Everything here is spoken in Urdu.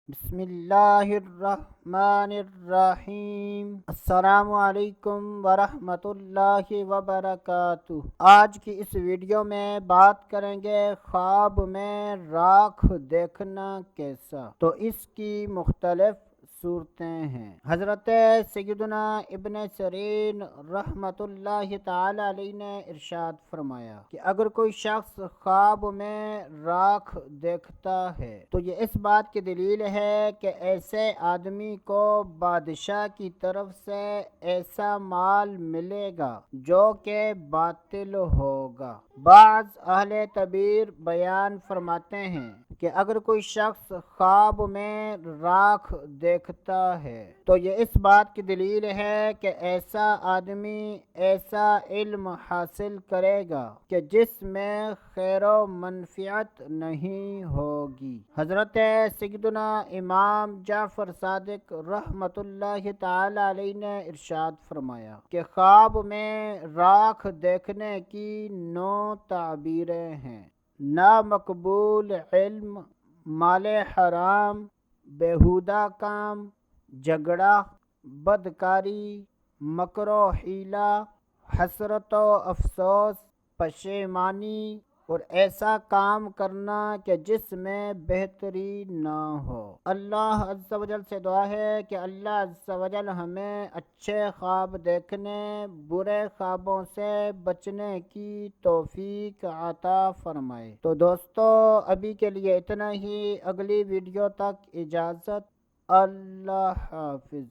بسم اللہ الرحمن الرحیم۔ السلام علیکم ورحمۃ اللہ وبرکاتہ۔ آج کی اس ویڈیو میں بات کریں گے خواب میں راکھ دیکھنا کیسا۔ تو اس کی مختلف صورتیں ہیں۔ حضرت سیدنا ابن سیرین رحمۃ اللہ تعالی علیہ نے ارشاد فرمایا کہ اگر کوئی شخص خواب میں راکھ دیکھتا ہے تو یہ اس بات کی دلیل ہے کہ ایسے آدمی کو بادشاہ کی طرف سے ایسا مال ملے گا جو کہ باطل ہوگا۔ بعض اہل تعبیر بیان فرماتے ہیں کہ اگر کوئی شخص خواب میں راکھ دیکھتا ہے تو یہ اس بات کی دلیل ہے کہ ایسا آدمی ایسا علم حاصل کرے گا کہ جس میں خیر و منفعت نہیں ہوگی۔ حضرت سیدنا امام جعفر صادق رحمۃ اللہ تعالی علیہ نے ارشاد فرمایا کہ خواب میں راکھ دیکھنے کی 9 تعبیریں ہیں: نامقبول علم، مال حرام، بیہودہ کام، جھگڑا، بدکاری، مکر و حیلہ، حسرت و افسوس، پشیمانی اور ایسا کام کرنا کہ جس میں بہتری نہ ہو۔ اللہ عز و جل سے دعا ہے کہ اللہ عز و جل ہمیں اچھے خواب دیکھنے، برے خوابوں سے بچنے کی توفیق عطا فرمائے۔ تو دوستو ابھی کے لیے اتنا ہی، اگلی ویڈیو تک اجازت، اللہ حافظ۔